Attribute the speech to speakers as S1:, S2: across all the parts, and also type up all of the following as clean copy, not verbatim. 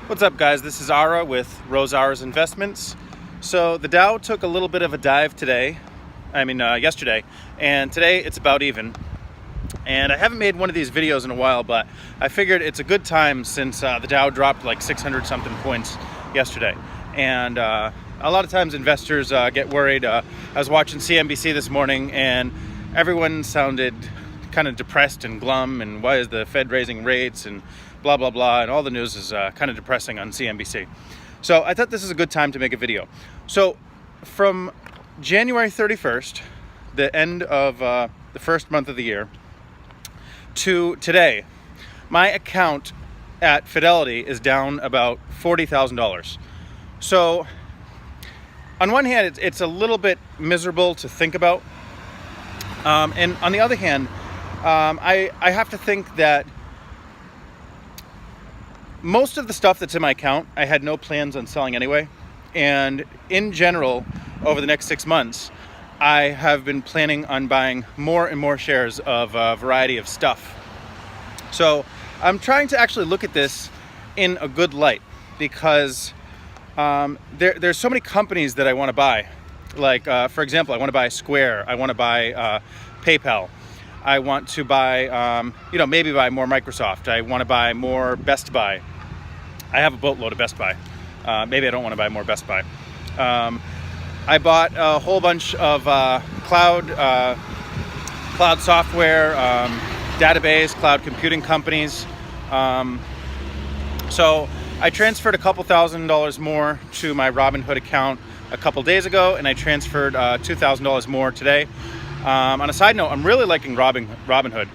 S1: What's up, guys? This is Ara with RozarasInvestments. So the Dow took a little bit of a dive yesterday, and today it's about even. And I haven't made one of these videos in a while, but I figured it's a good time since the Dow dropped like 600 something points yesterday. And a lot of times investors get worried. I was watching CNBC this morning and everyone sounded kind of depressed and glum, and why is the Fed raising rates and blah blah blah, and all the news is kind of depressing on CNBC. So I thought this is a good time to make a video. So from January 31st, the end of the first month of the year, to today, my account at Fidelity is down about $40,000. So on one hand, it's a little bit miserable to think about, and on the other hand, I have to think that most of the stuff that's in my account, I had no plans on selling anyway. And in general, over the next 6 months, I have been planning on buying more and more shares of a variety of stuff. So I'm trying to actually look at this in a good light, because there's so many companies that I want to buy. Like, for example, I want to buy Square. I want to buy PayPal. I want to buy, maybe buy more Microsoft. I want to buy more Best Buy. I have a boatload of Best Buy. Maybe I don't want to buy more Best Buy. I bought a whole bunch of cloud software, database, cloud computing companies. So I transferred a couple $1,000s more to my Robinhood account a couple days ago, and I transferred $2,000 more today. On a side note, I'm really liking Robinhood.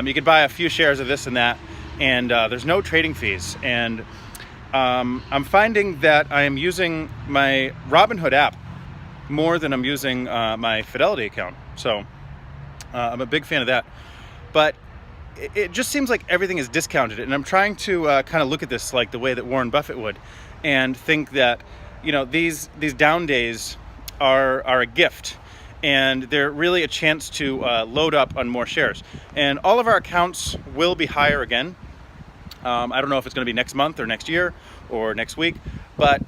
S1: You can buy a few shares of this and that, and there's no trading fees. And I'm finding that I am using my Robinhood app more than I'm using my Fidelity account. So I'm a big fan of that. But it just seems like everything is discounted, and I'm trying to kind of look at this like the way that Warren Buffett would, and think that these down days are a gift. And they're really a chance to load up on more shares. And all of our accounts will be higher again. I don't know if it's going to be next month or next year or next week, but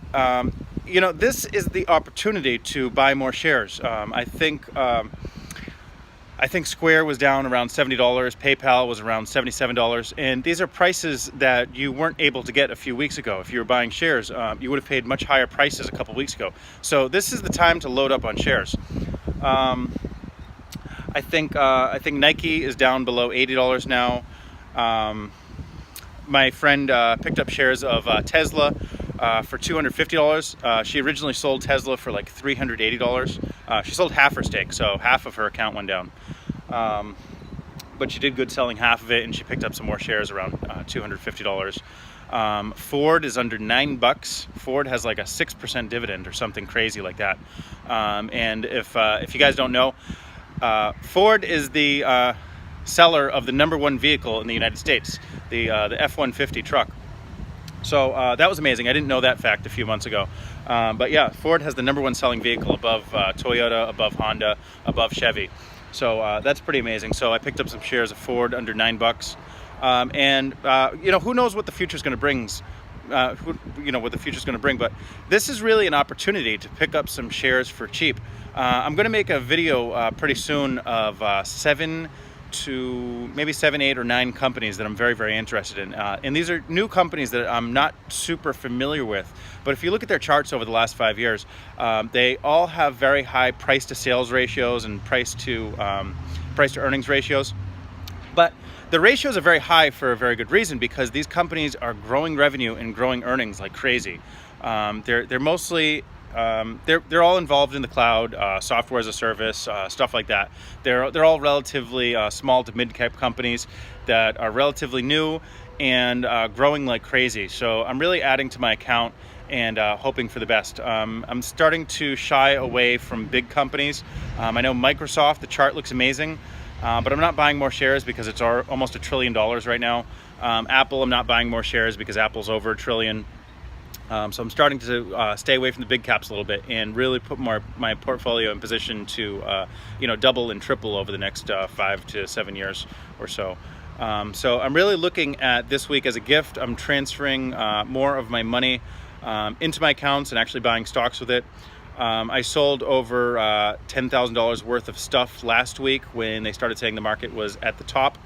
S1: this is the opportunity to buy more shares. I think Square was down around $70, PayPal was around $77, and these are prices that you weren't able to get a few weeks ago. If you were buying shares, you would have paid much higher prices a couple weeks ago. So this is the time to load up on shares. I think Nike is down below $80 now. My friend picked up shares of Tesla for $250. She originally sold Tesla for like $380. She sold half her stake, so half of her account went down. But she did good selling half of it, and she picked up some more shares around $250. Ford is under $9. Ford has like a 6% dividend or something crazy like that. And if you guys don't know, Ford is the seller of the #1 vehicle in the United States, the F-150 truck. So that was amazing. I didn't know that fact a few months ago. But yeah, Ford has the #1 selling vehicle above Toyota, above Honda, above Chevy. So that's pretty amazing. So I picked up some shares of Ford under $9. Who knows what the future is going to bring? What the future is going to bring. But this is really an opportunity to pick up some shares for cheap. I'm going to make a video pretty soon of 7, 8, or 9 companies that I'm very, very interested in. And these are new companies that I'm not super familiar with. But if you look at their charts over the last 5 years, they all have very high price to sales ratios and price to earnings ratios. But the ratios are very high for a very good reason, because these companies are growing revenue and growing earnings like crazy. They're mostly they're all involved in the cloud, software as a service, stuff like that. They're all relatively small to mid-cap companies that are relatively new and growing like crazy. So I'm really adding to my account and hoping for the best. I'm starting to shy away from big companies. I know Microsoft, the chart looks amazing. But I'm not buying more shares because it's almost $1 trillion right now. Apple, I'm not buying more shares because Apple's over $1 trillion. So I'm starting to stay away from the big caps a little bit and really put my portfolio in position to double and triple over the next 5 to 7 years or so. So I'm really looking at this week as a gift. I'm transferring more of my money into my accounts and actually buying stocks with it. I sold over $10,000 worth of stuff last week when they started saying the market was at the top.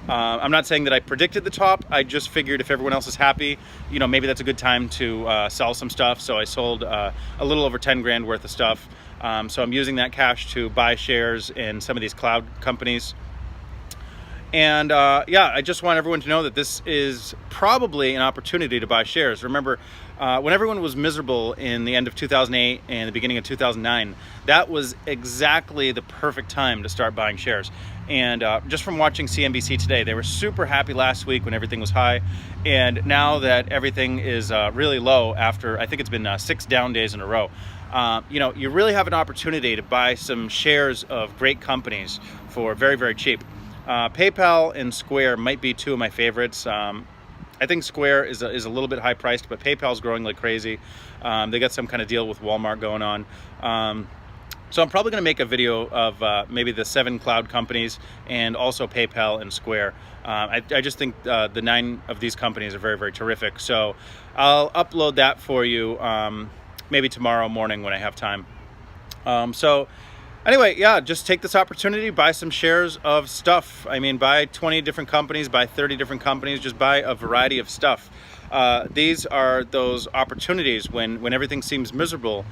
S1: I'm not saying that I predicted the top. I just figured if everyone else is happy, you know, maybe that's a good time to sell some stuff. So I sold a little over 10 grand worth of stuff. So I'm using that cash to buy shares in some of these cloud companies. And yeah, I just want everyone to know that this is probably an opportunity to buy shares. Remember, when everyone was miserable in the end of 2008 and the beginning of 2009, that was exactly the perfect time to start buying shares. And just from watching CNBC today, they were super happy last week when everything was high. And now that everything is really low after, I think it's been 6 down days in a row, you know, you really have an opportunity to buy some shares of great companies for very, very cheap. PayPal and Square might be 2 of my favorites. I think Square is a little bit high priced, but PayPal's growing like crazy. They got some kind of deal with Walmart going on. So I'm probably going to make a video of maybe the 7 cloud companies and also PayPal and Square. I just think the 9 of these companies are very, very terrific. So I'll upload that for you maybe tomorrow morning when I have time. So anyway, yeah, just take this opportunity, buy some shares of stuff. I mean, buy 20 different companies, buy 30 different companies, just buy a variety of stuff. These are those opportunities when everything seems miserable.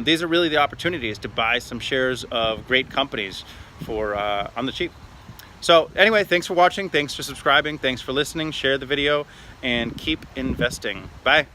S1: These are really the opportunities to buy some shares of great companies for on the cheap. So anyway, thanks for watching. Thanks for subscribing. Thanks for listening. Share the video and keep investing. Bye.